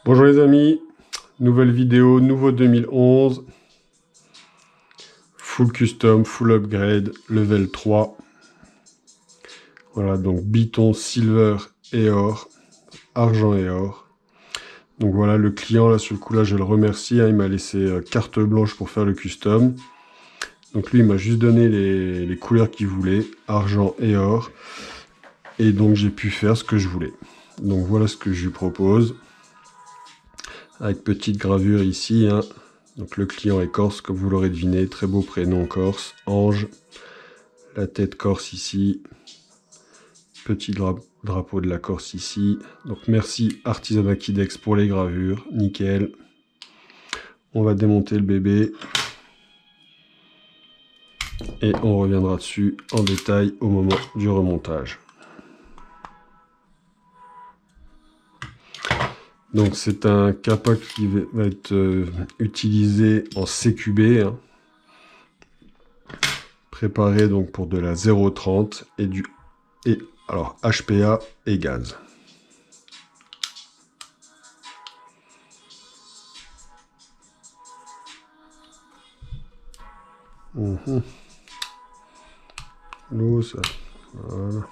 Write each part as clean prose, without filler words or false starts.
Bonjour les amis, nouvelle vidéo, nouveau 2011, full custom, full upgrade, level 3. Voilà, donc biton, silver et or, argent et or. Donc voilà, le client là sur le coup là, je le remercie, hein, il m'a laissé carte blanche pour faire le custom. Donc lui il m'a juste donné les couleurs qu'il voulait, argent et or. Et donc j'ai pu faire ce que je voulais. Donc voilà ce que je lui propose. Avec petite gravure ici, hein. Donc le client est corse, comme vous l'aurez deviné, très beau prénom corse, Ange, la tête corse ici, petit drapeau de la Corse ici. Donc merci Artisanat Kidex pour les gravures, nickel. On va démonter le bébé et on reviendra dessus en détail au moment du remontage. Donc c'est un capa qui va être utilisé en CQB, hein. Préparé donc pour de la 0,30 et alors HPA et gaz. L'eau, ça. Voilà.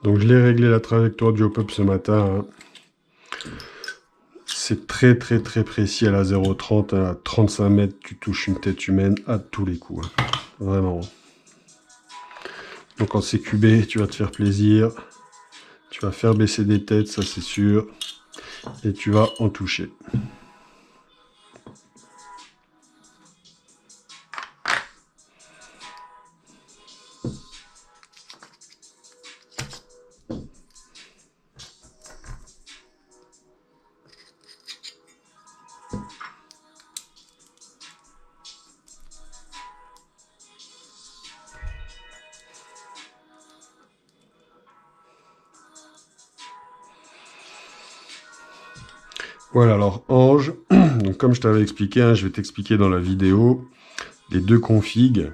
Donc je l'ai réglé la trajectoire du hop-up ce matin, hein. C'est très précis à la 0,30, à 35 mètres, tu touches une tête humaine à tous les coups, hein. Vraiment. Donc en CQB, tu vas te faire plaisir, tu vas faire baisser des têtes, ça c'est sûr, et tu vas en toucher. Voilà, alors Ange, donc comme je t'avais expliqué, hein, je vais t'expliquer dans la vidéo les deux configs.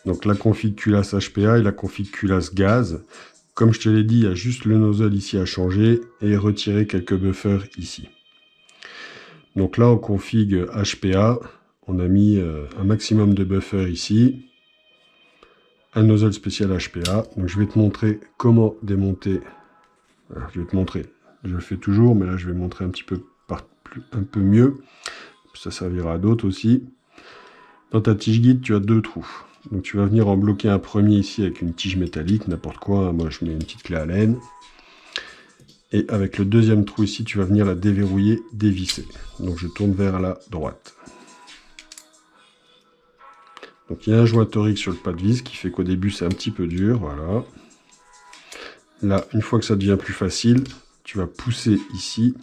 Donc la config culasse HPA et la config culasse gaz. Comme je te l'ai dit, il y a juste le nozzle ici à changer et retirer quelques buffers ici. Donc là en config HPA, on a mis un maximum de buffers ici. Un nozzle spécial HPA. Donc je vais te montrer comment démonter. Alors, je vais te montrer. Je le fais toujours, mais là je vais montrer un petit peu un peu mieux. Ça servira à d'autres aussi. Dans ta tige guide, tu as deux trous. Donc tu vas venir en bloquer un premier ici avec une tige métallique, n'importe quoi. Moi je mets une petite clé à laine. Et avec le deuxième trou ici, tu vas venir la déverrouiller, dévisser. Donc je tourne vers la droite. Donc il y a un joint torique sur le pas de vis qui fait qu'au début c'est un petit peu dur, voilà. Là, une fois que ça devient plus facile, tu vas pousser ici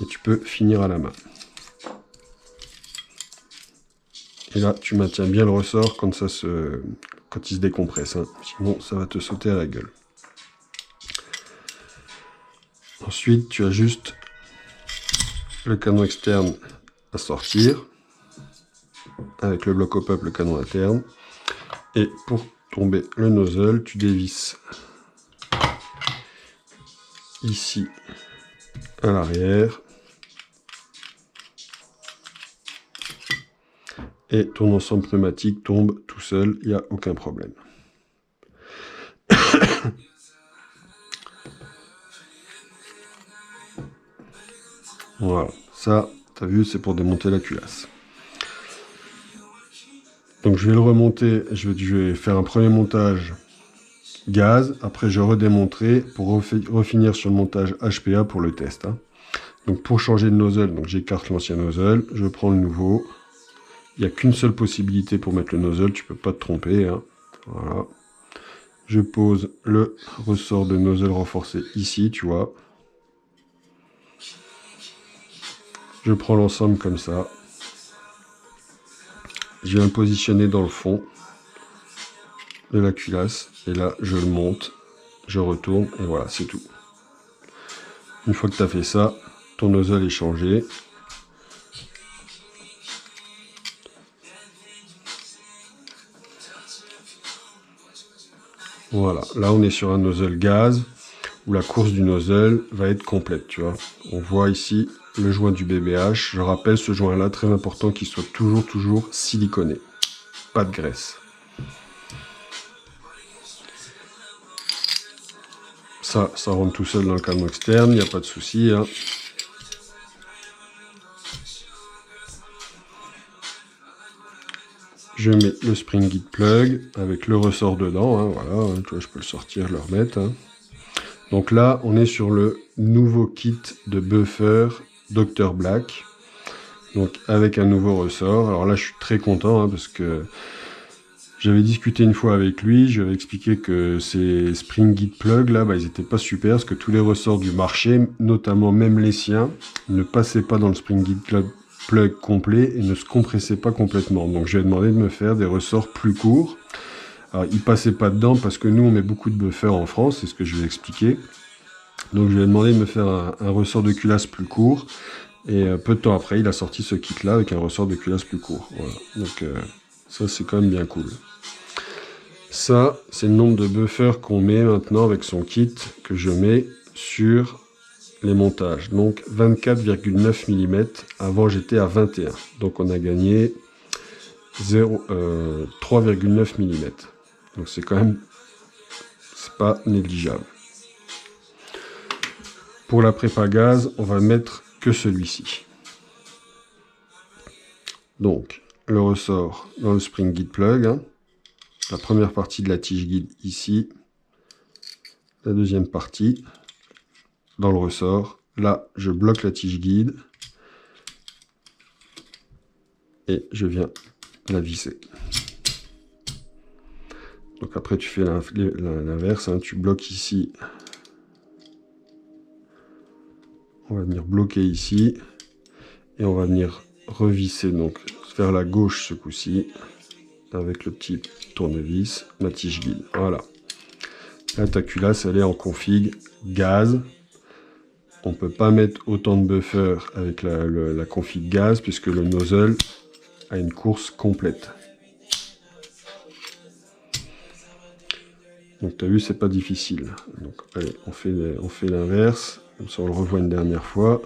et tu peux finir à la main. Et là, tu maintiens bien le ressort quand il se décompresse, hein. Sinon ça va te sauter à la gueule. Ensuite, tu as juste le canon externe à sortir, avec le bloc hop-up, le canon interne. Et pour tomber le nozzle, tu dévisses ici à l'arrière. Et ton ensemble pneumatique tombe tout seul, il n'y a aucun problème. Voilà, ça, tu as vu, c'est pour démonter la culasse. Donc je vais le remonter, je vais faire un premier montage gaz, après je redémonterai pour refinir sur le montage HPA pour le test. Hein. Donc pour changer de nozzle, donc j'écarte l'ancien nozzle, je prends le nouveau. Il n'y a qu'une seule possibilité pour mettre le nozzle, tu peux pas te tromper. Hein. Voilà. Je pose le ressort de nozzle renforcé ici, tu vois. Je prends l'ensemble comme ça. Je viens le positionner dans le fond de la culasse. Et là, je le monte, je retourne, et voilà, c'est tout. Une fois que tu as fait ça, ton nozzle est changé. Voilà, là on est sur un nozzle gaz, où la course du nozzle va être complète, tu vois. On voit ici le joint du BBH. Je rappelle ce joint-là, très important qu'il soit toujours siliconé. Pas de graisse. Ça rentre tout seul dans le canon externe, il n'y a pas de souci. Hein. Je mets le spring guide plug avec le ressort dedans. Hein, voilà, hein, tu vois, je peux le sortir, le remettre. Hein. Donc là, on est sur le nouveau kit de buffer Dr Black. Donc avec un nouveau ressort. Alors là, je suis très content hein, parce que j'avais discuté une fois avec lui. Je lui avais expliqué que ces spring guide plug là, bah, ils n'étaient pas super parce que tous les ressorts du marché, notamment même les siens, ne passaient pas dans le spring guide plug complet et ne se compressaient pas complètement. Donc je lui ai demandé de me faire des ressorts plus courts. Alors il passait pas dedans parce que nous on met beaucoup de buffer en France, c'est ce que je lui ai expliqué. Donc je lui ai demandé de me faire un ressort de culasse plus court. Et peu de temps après, il a sorti ce kit là avec un ressort de culasse plus court. Voilà. Donc ça c'est quand même bien cool. Ça, c'est le nombre de buffers qu'on met maintenant avec son kit que je mets sur les montages. Donc 24,9 mm. Avant j'étais à 21. Donc on a gagné 3,9 mm. Donc c'est quand même, c'est pas négligeable. Pour la prépa gaz, on va mettre que celui-ci. Donc le ressort dans le spring guide plug. Hein. La première partie de la tige guide ici. La deuxième partie dans le ressort. Là, je bloque la tige guide. Et je viens la visser. Donc après, tu fais l'inverse. Hein, tu bloques ici. On va venir bloquer ici. Et on va venir revisser, donc vers la gauche ce coup-ci. Avec le petit tournevis, ma tige guide. Voilà. Là, ta culasse, elle est en config gaz. On ne peut pas mettre autant de buffer avec la config gaz puisque le nozzle a une course complète. Donc tu as vu, c'est pas difficile. Donc allez, on fait l'inverse. Comme ça, on le revoit une dernière fois.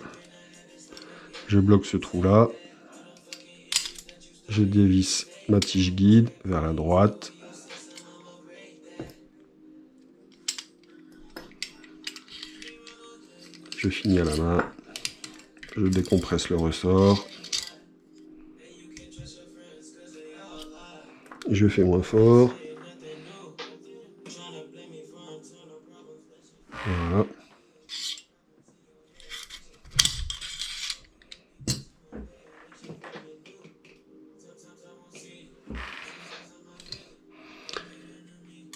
Je bloque ce trou-là. Je dévisse ma tige guide vers la droite. Je finis à la main. Je décompresse le ressort. Je fais moins fort. Voilà.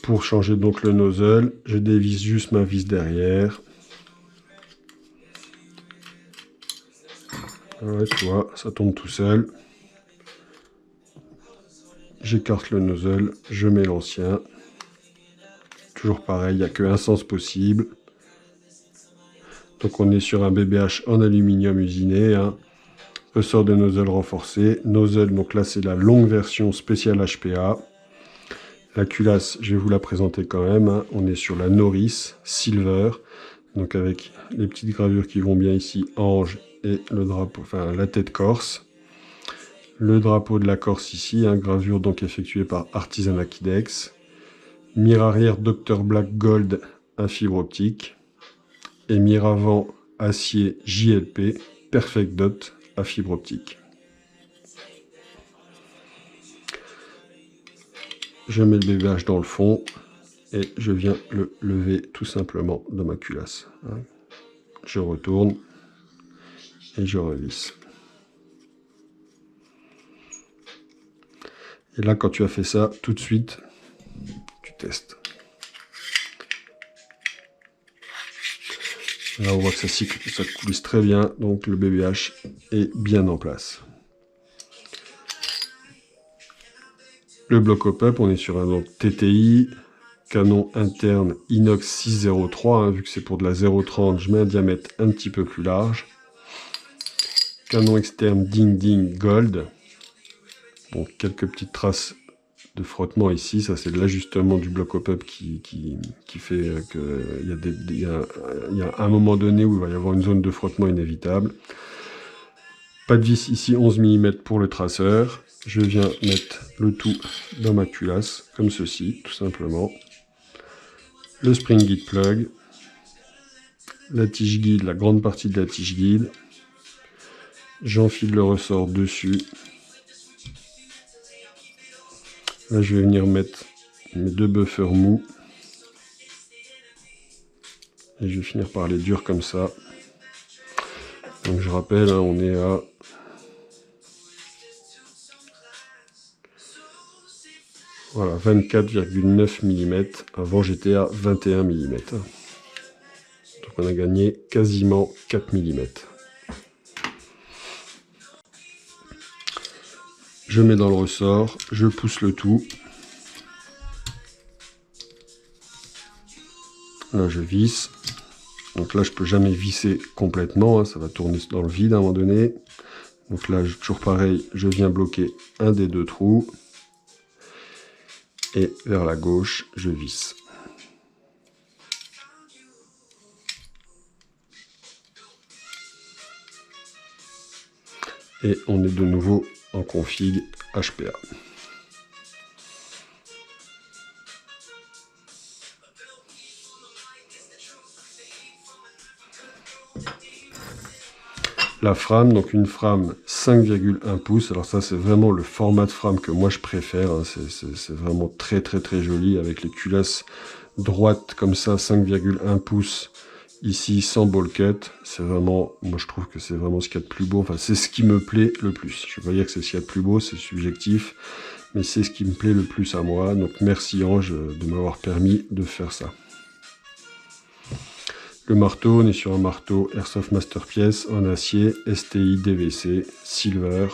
Pour changer donc le nozzle, je dévisse juste ma vis derrière. Ouais, tu vois, ça tombe tout seul. J'écarte le nozzle, je mets l'ancien. Toujours pareil, il n'y a qu'un sens possible. Donc on est sur un BBH en aluminium usiné. Hein. Ressort de nozzle renforcé. Nozzle, donc là c'est la longue version spéciale HPA. La culasse, je vais vous la présenter quand même. Hein. On est sur la Norris Silver. Donc avec les petites gravures qui vont bien ici, Ange et le drapeau, enfin la tête corse. Le drapeau de la Corse ici, hein, gravure donc effectuée par Artisanat Kidex. Mire arrière Dr Black Gold à fibre optique. Et mire avant acier JLP Perfect Dot à fibre optique. Je mets le BBH dans le fond et je viens le lever tout simplement de ma culasse. Je retourne et je revisse. Et là, quand tu as fait ça, tout de suite, tu testes. Là, on voit que ça coulisse très bien, donc le BBH est bien en place. Le bloc hop-up, on est sur un donc, TTI, canon interne inox 603, vu que c'est pour de la 0,30, je mets un diamètre un petit peu plus large. Canon externe Ding Ding Gold. Bon, quelques petites traces de frottement ici, ça c'est de l'ajustement du bloc hop-up qui fait qu'il y a un moment donné où il va y avoir une zone de frottement inévitable. Pas de vis ici, 11 mm pour le traceur. Je viens mettre le tout dans ma culasse, comme ceci, tout simplement. Le spring guide plug, la tige guide, la grande partie de la tige guide. J'enfile le ressort dessus. Là, je vais venir mettre mes deux buffers mous. Et je vais finir par les durs comme ça. Donc je rappelle, hein, on est à voilà, 24,9 mm. Avant, j'étais à 21 mm. Donc on a gagné quasiment 4 mm. Je mets dans le ressort, je pousse le tout. Là, je visse. Donc là, je peux jamais visser complètement, hein, ça va tourner dans le vide à un moment donné. Donc là, toujours pareil, je viens bloquer un des deux trous. Et vers la gauche, je visse. Et on est de nouveau en config HPA. La frame, donc une frame 5,1 pouces. Alors ça, c'est vraiment le format de frame que moi je préfère. Hein. C'est vraiment très joli avec les culasses droites comme ça, 5,1 pouces. Ici, sans ball cut. C'est vraiment, moi je trouve que c'est vraiment ce qu'il y a de plus beau. Enfin, c'est ce qui me plaît le plus. Je ne vais pas dire que c'est ce qu'il y a de plus beau, c'est subjectif. Mais c'est ce qui me plaît le plus à moi. Donc merci Ange de m'avoir permis de faire ça. Le marteau, on est sur un marteau Airsoft Masterpiece en acier, STI DVC, silver.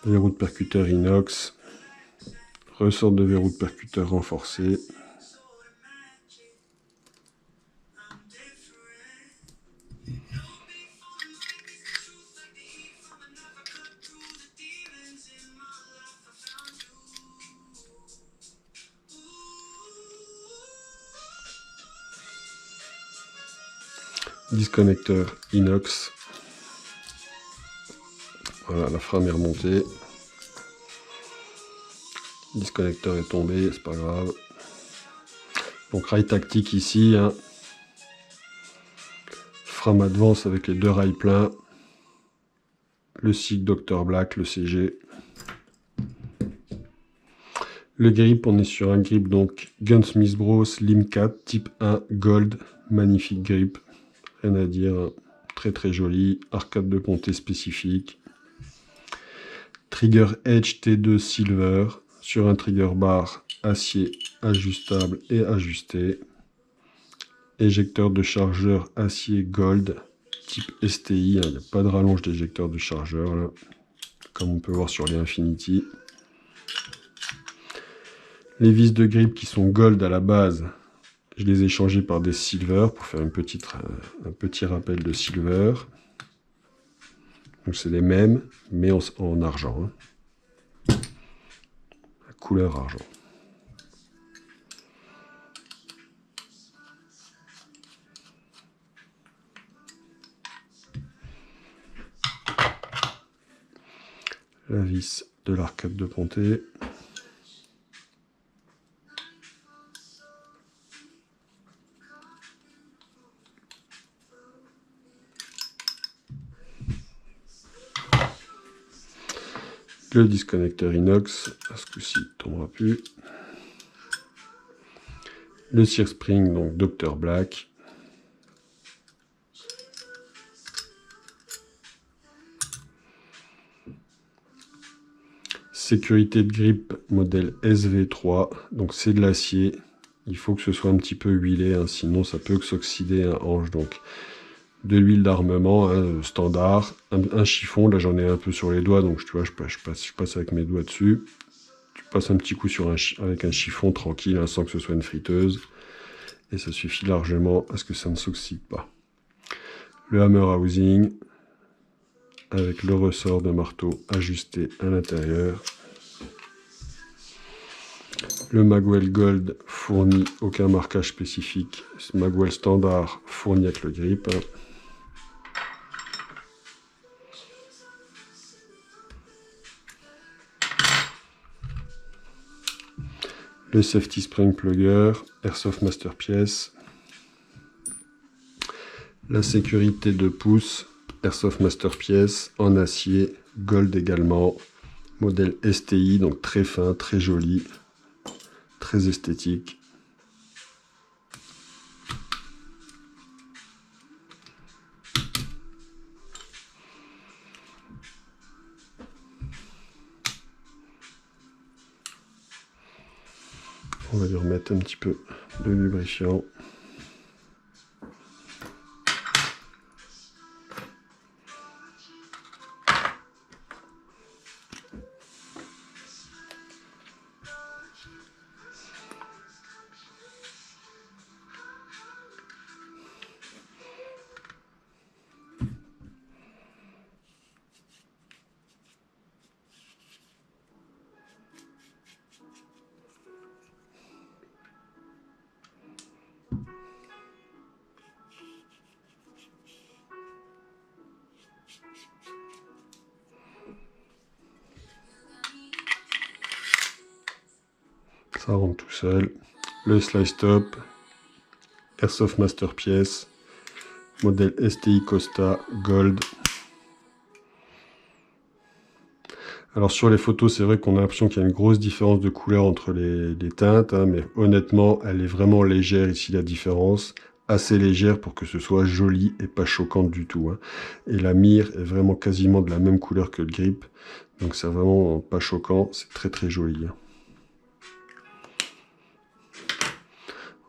Verrou de percuteur inox. Ressort de verrou de percuteur renforcé. Disconnecteur inox. Voilà, la frame est remontée. Disconnecteur est tombé, c'est pas grave. Donc rail tactique ici. Hein. Frame advance avec les deux rails pleins. Le SIG Dr Black, le CG. Le grip, on est sur un grip donc Gunsmith Bros Slim 4 type 1 Gold. Magnifique grip. Rien à dire, très joli, arcade de ponté spécifique. Trigger Edge T2 Silver sur un trigger bar acier ajustable et ajusté. Éjecteur de chargeur acier Gold type STI, il n'y a pas de rallonge d'éjecteur de chargeur là, comme on peut voir sur les Infinity. Les vis de grip qui sont Gold à la base, je les ai changées par des Silver pour faire un petit rappel de Silver. Donc c'est les mêmes, mais en argent. Hein. La couleur argent. La vis de l'arcade de ponté. Le disconnecteur inox, à ce coup-ci, il ne tombera plus. Le Sear Spring, donc Dr Black. Sécurité de grippe modèle SV3, donc c'est de l'acier. Il faut que ce soit un petit peu huilé, hein, sinon ça peut s'oxyder un hanche. Donc de l'huile d'armement, hein, standard, un chiffon, là j'en ai un peu sur les doigts, donc tu vois, je passe avec mes doigts dessus. Tu passes un petit coup avec un chiffon tranquille, hein, sans que ce soit une friteuse. Et ça suffit largement à ce que ça ne s'oxyde pas. Le hammer housing, avec le ressort de marteau ajusté à l'intérieur. Le Magwell Gold fournit aucun marquage spécifique. Magwell standard fourni avec le grip. Le Safety Spring Plugger, Airsoft Master Pièce. La sécurité de pouce, Airsoft Master Pièce, en acier, gold également. Modèle STI, donc très fin, très joli, très esthétique. On va lui remettre un petit peu de lubrifiant. Ça rentre tout seul. Le Slice Top, Airsoft Master Pièce, modèle STI Costa Gold. Alors sur les photos, c'est vrai qu'on a l'impression qu'il y a une grosse différence de couleur entre les teintes, hein, mais honnêtement, elle est vraiment légère ici, la différence. Assez légère pour que ce soit joli et pas choquante du tout, hein. Et la mire est vraiment quasiment de la même couleur que le grip, donc c'est vraiment pas choquant, c'est très très joli, hein.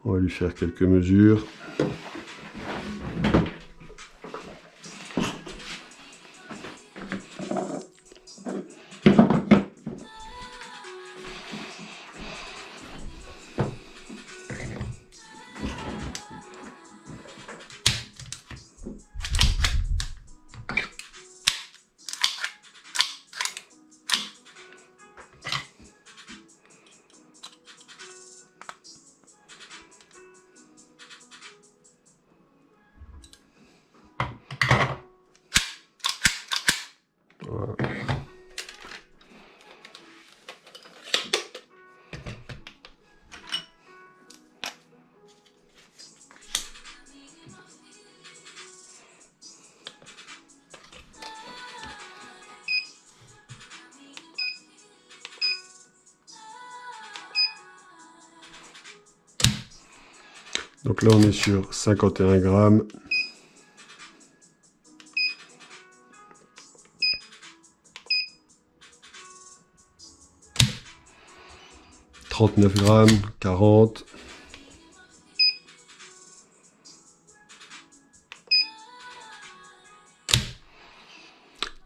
On va lui faire quelques mesures. Voilà. Donc là on est sur 51 grammes. « 39 grammes, 40,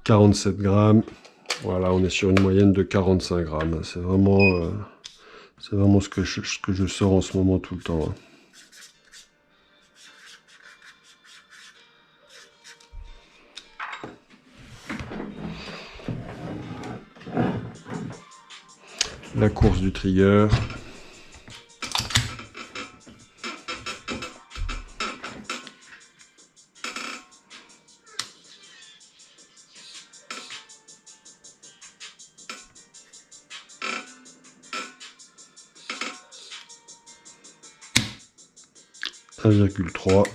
47 grammes. Voilà, on est sur une moyenne de 45 grammes. C'est vraiment ce que je sors en ce moment tout le temps, hein. La course du trigger. « 1,3 ».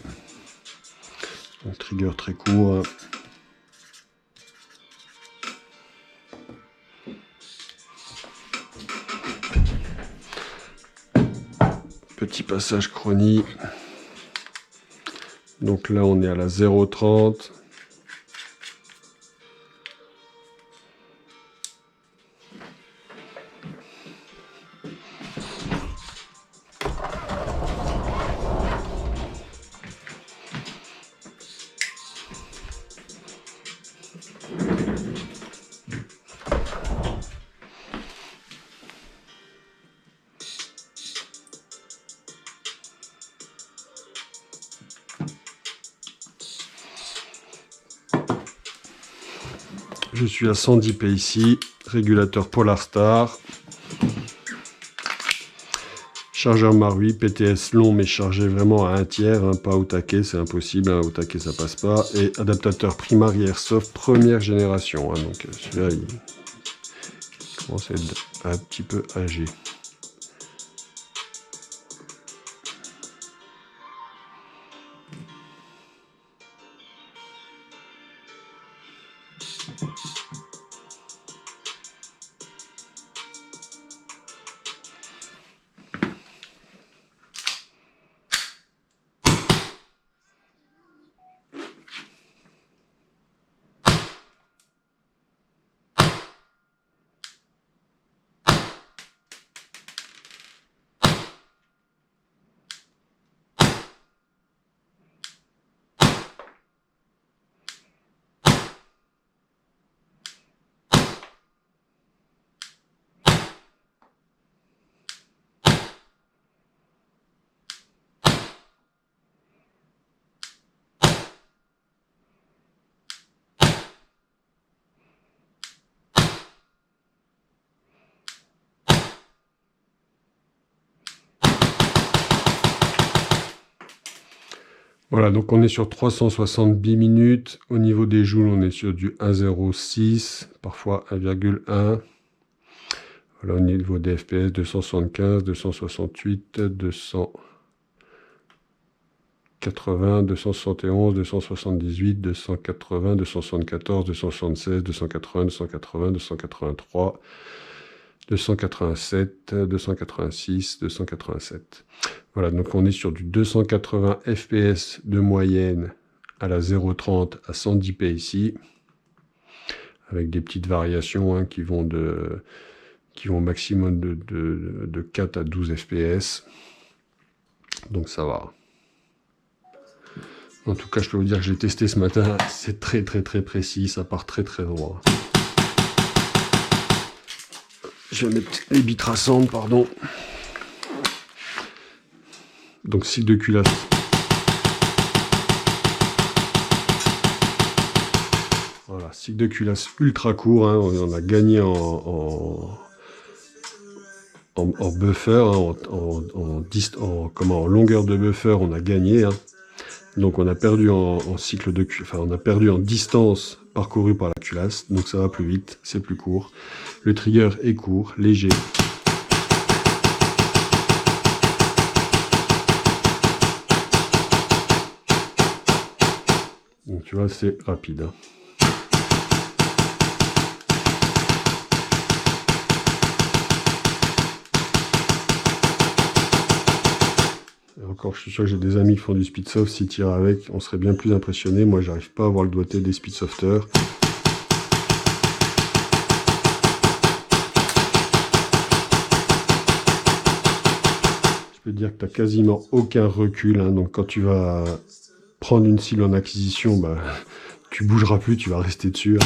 Donc trigger très court, hein. petit passage chronie. Donc là, on est à la 0,30. Je suis à 110 PSI, régulateur Polarstar. Chargeur Marui, PTS long mais chargé vraiment à 1/3, hein, pas au taquet, c'est impossible, hein, au taquet ça passe pas. Et adaptateur Primary Airsoft première génération, hein, donc celui-là il commence à être un petit peu âgé. Voilà, donc on est sur 370 minutes. Au niveau des joules, on est sur du 1,06, parfois 1,1. Voilà, au niveau des FPS, 275, 268, 280, 271, 278, 280, 274, 276, 280, 280, 283, 287, 286, 287. Voilà, donc on est sur du 280 FPS de moyenne à la 0,30 à 110 PSI, avec des petites variations hein, qui vont maximum de 4 à 12 FPS. Donc ça va. En tout cas, je peux vous dire que j'ai testé ce matin, c'est très précis, ça part très droit. Je vais mettre les bits rassemblent, pardon. Donc cycle de culasse. Voilà, cycle de culasse ultra court, hein, on a gagné en buffer, hein, en longueur de buffer, on a gagné. Hein. Donc on a perdu en cycle de culasse, on a perdu en distance parcourue par la culasse, donc ça va plus vite, c'est plus court. Le trigger est court, léger. Donc tu vois, c'est rapide. Hein. Et encore, je suis sûr que j'ai des amis qui font du Speedsoft, s'ils tirent avec, on serait bien plus impressionné. Moi, j'arrive pas à avoir le doigté des Speedsofters. Je peux te dire que tu n'as quasiment aucun recul. Hein, donc quand tu vas prendre une cible en acquisition, bah, tu bougeras plus, tu vas rester dessus.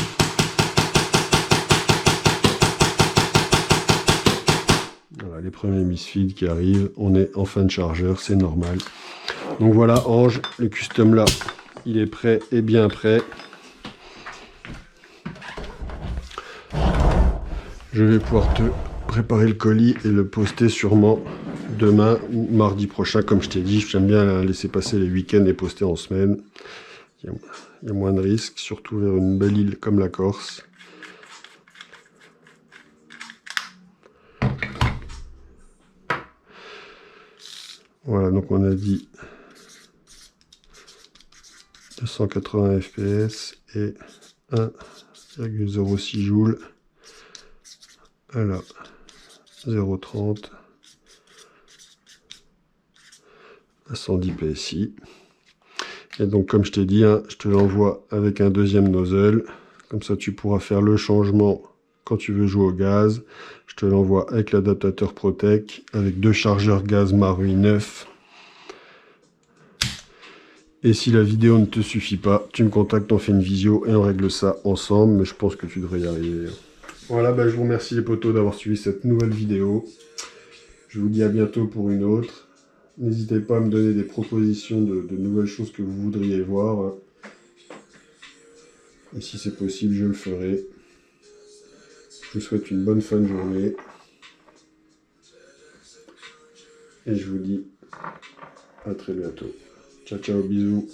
Voilà, les premiers misfeeds qui arrivent, on est en fin de chargeur, c'est normal. Donc voilà, Ange, le custom là, il est prêt et bien prêt. Je vais pouvoir te préparer le colis et le poster sûrement demain ou mardi prochain, comme je t'ai dit. J'aime bien laisser passer les week-ends et poster en semaine. Il y a moins de risques, surtout vers une belle île comme la Corse. Voilà, donc on a dit 280 FPS et 1,06 joules à la 0,30. à 110 PSI. Et donc comme je t'ai dit, hein, je te l'envoie avec un deuxième nozzle. Comme ça tu pourras faire le changement quand tu veux jouer au gaz. Je te l'envoie avec l'adaptateur Protec, avec 2 chargeurs gaz Marui 9. Et si la vidéo ne te suffit pas, tu me contactes, on fait une visio et on règle ça ensemble. Mais je pense que tu devrais y arriver. Voilà, je vous remercie les potos d'avoir suivi cette nouvelle vidéo. Je vous dis à bientôt pour une autre. N'hésitez pas à me donner des propositions de nouvelles choses que vous voudriez voir. Et si c'est possible, je le ferai. Je vous souhaite une bonne fin de journée. Et je vous dis à très bientôt. Ciao, ciao, bisous.